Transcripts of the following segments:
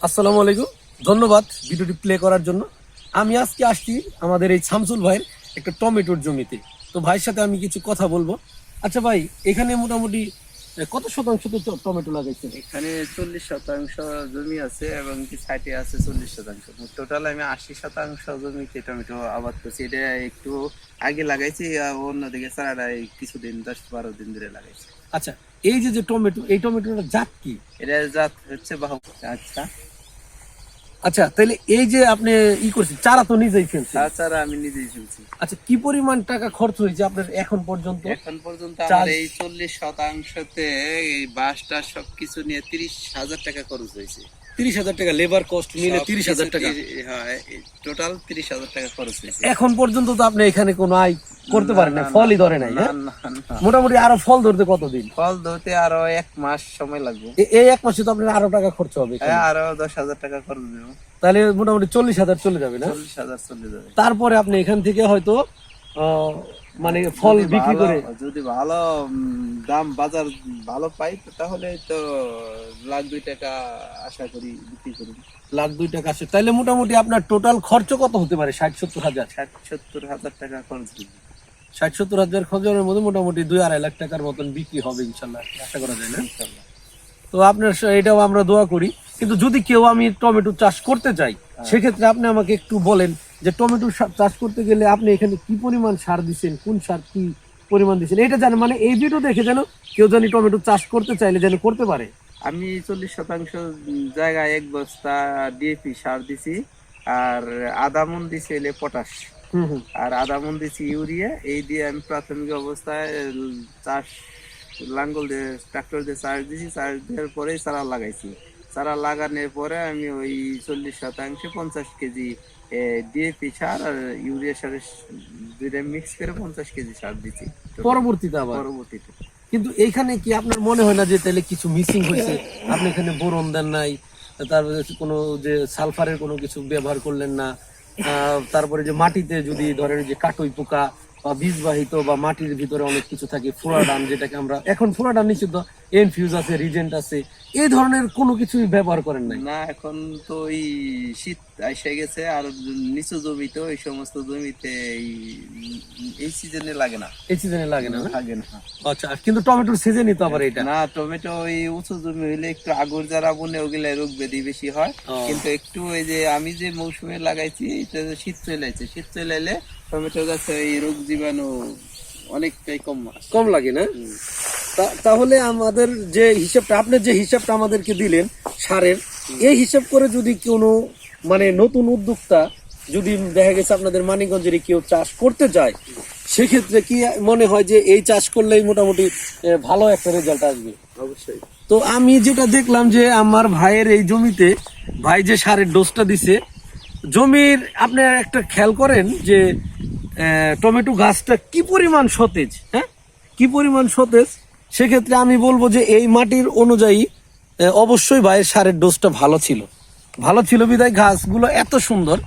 আসসালামু আলাইকুম, ধন্যবাদ ভিডিওটি প্লে করার জন্য। আমি আজকে আসছি আমাদের এই শামসুল ভাইয়ের একটা টমেটোর জমিতে। তো ভাইয়ের সাথে আমি কিছু কথা বলবো। আচ্ছা ভাই, এখানে মোটামুটি কত শতাংশ তো টমেটো লাগাইছেন? এখানে 40% জমি আছে এবং কি সাইটে আছে 40%। টোটাল আমি 80% জমিতে টমেটো আবাদ করছি। এটা একটু আগে লাগাইছি, অন্যদিকে চারাটা এই কিছুদিন 10-12 দিন ধরে লাগাইছি। আচ্ছা, এই যে যে টমেটো, এই টমেটোর জাত কি? এটা জাত হচ্ছে বাহু। আচ্ছা আচ্ছা, তাহলে এই যে আপনি করছেন, চারা তো নিজেই ফেলছেন? চারা আমি নিজেই ফেলছি। আচ্ছা, কি পরিমাণ টাকা খরচ হয়েছে আপনার এখন পর্যন্ত? এখন পর্যন্ত আমার এই 40%-তে এই বাঁশটা সবকিছু নিয়ে 30,000 টাকা খরচ হয়েছে। 30,000 টাকা লেবার কস্ট মিলে 30,000 টাকা? হ্যাঁ, টোটাল 30,000 টাকা খরচ হয়েছে। এখন পর্যন্ত তো আপনি এখানে কোনো আয় করতে পারেন না, ফলই ধরে নাই? না, হ্যাঁ? না, না। মোটামুটি আরো ফল ধরতে কতদিন? ফল ধরতে আরো 1 মাস সময় লাগবে। এই 1 মাসে তো আপনার আরো টাকা খরচ হবে এখানে। হ্যাঁ, আরো 10,000 টাকা খরচ দেবো। তাহলে মোটামুটি 40,000 চলে যাবে না? 40,000 চলে যাবে। তারপরে আপনি এখান থেকে হয়তো মানে ফল বিক্রি করে যদি ভালো দাম বাজার ভালো পাই তাহলে তো 1,02,000 টাকা আশা করি বিক্রি করি। 1,02,000 টাকা আসে, তাহলে মোটামুটি আপনার টোটাল খরচ কত হতে পারে? 60-70 হাজার? 60-70 টাকা খরচ দিবে। 60-70 হাজার খরচের মধ্যে মোটামুটি 2-2.5 লাখ টাকার মতন বিক্রি হবে ইনশাল্লাহ, আশা করা যায় না? ইনশাআল্লাহ। তো আপনার এটাও আমরা দোয়া করি। কিন্তু যদি কেউ আমি টমেটো চাষ করতে চাই, সেক্ষেত্রে আপনি আমাকে একটু বলেন যে টমেটো চাষ করতে গেলে আপনি এখানে কি পরিমাণ সার দিচ্ছেন, কোন সার কি পরিমাণ দিচ্ছেন, এটা জানেন? মানে এই ভিডিও দেখে যেন কেউ জানি টমেটো চাষ করতে চাইলে যেন করতে পারে। আমি 40% জায়গায় 1 বস্তা ডিএপি সার দিছি, আর আধা মণ দিছি হলে পটাশ, আর আধা মণ দিছি ইউরিয়া। এই দিয়ে আমি প্রাথমিক অবস্থায় চাষ লাঙ্গল দিয়ে ট্রাক্টর দিয়ে চাষ দিছি। চাষ দেওয়ার পরে চারা লাগাইছি। চারা লাগানোর পরে আমি ওই 40% 50 কেজি ডিএপি সার আর ইউরিয়া সারের দুইটা মিক্স করে 50 কেজি সার দিছি পরবর্তীতে। কিন্তু এইখানে কি আপনার মনে হয় না যে তাহলে কিছু মিসিং হয়েছে? আপনি এখানে বোরন দেন নাই, তারপরে কোনো যে সালফারের কোনো কিছু ব্যবহার করলেন না, তারপরে যে মাটিতে যদি ধরেন যে কাটই পোকা বা বীজবাহিত বা মাটির ভিতরে অনেক কিছু থাকে, ফুরাডান, যেটাকে আমরা এখন ফুরাডান নিষিদ্ধ, এনফিউজ আছে, রিজেন্ট আছে, এই ধরনের কোনো কিছুই ব্যবহার করেন নাই? না, এখন তো এই শীত এসে গেছে, আর নিচু জমিতে এই সমস্ত জমিতে এই সিজনে লাগে না। এই সিজনে লাগে না? লাগে না। আচ্ছা, কিন্তু টমেটোর সিজনই তো আবার এটা না, টমেটো এই উঁচু জমি হইলে একটু আগর যারা বনে ওগুলা রোগ ব্যাধি বেশি হয়। কিন্তু একটু এই যে আমি যে মৌসুমে লাগাইছি এটা শীত চলে আইছে, শীত চলে এলে টমেটো গাছে এই রোগ জীবাণু অনেকটাই কম লাগে না? তাহলে আমাদের যে হিসাবটা, আপনি যে হিসাবটা আমাদেরকে দিলেন সারের, এই হিসাব করে যদি কোনো মানে নতুন উদ্যোক্তা যদি দেখা গেছে আপনাদের মানিকগঞ্জের কেউ চাষ করতে চায়, সেক্ষেত্রে কি মনে হয় যে এই চাষ করলেই মোটামুটি ভালো একটা রেজাল্ট আসবে? অবশ্যই। তো আমি যেটা দেখলাম যে আমার ভাইয়ের এই জমিতে ভাই যে সারের ডোজটা দিছে, জমির আপনি একটা খেয়াল করেন যে টমেটো গাছটা কি পরিমাণ সতেজ, হ্যাঁ, কি পরিমাণ সতেজ। সেক্ষেত্রে আমি বলবো যে এই মাটির অনুযায়ী অবশ্যই ভাইয়ের সারের ডোজটা ভালো ছিল বিধায় গাছগুলো এত সুন্দর।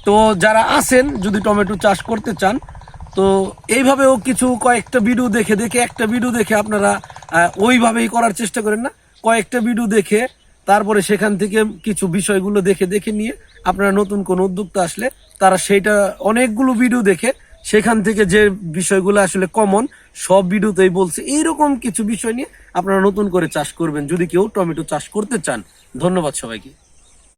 তো যারা আছেন যদি টমেটো চাষ করতে চান, তো এইভাবেও কিছু কয়েকটা ভিডিও দেখে একটা ভিডিও দেখে আপনারা ওইভাবেই করার চেষ্টা করেন না, কয়েকটা ভিডিও দেখে তারপরে সেখান থেকে কিছু বিষয়গুলো দেখে নিয়ে আপনারা নতুন কোন উদ্যোক্তা আসলে তারা সেইটা অনেকগুলো ভিডিও দেখে সেখান থেকে যে বিষয়গুলো আসলে কমন সব ভিডিওতেই বলছে, এইরকম কিছু বিষয় নিয়ে আপনারা নতুন করে চাষ করবেন যদি কেউ টমেটো চাষ করতে চান। ধন্যবাদ সবাইকে।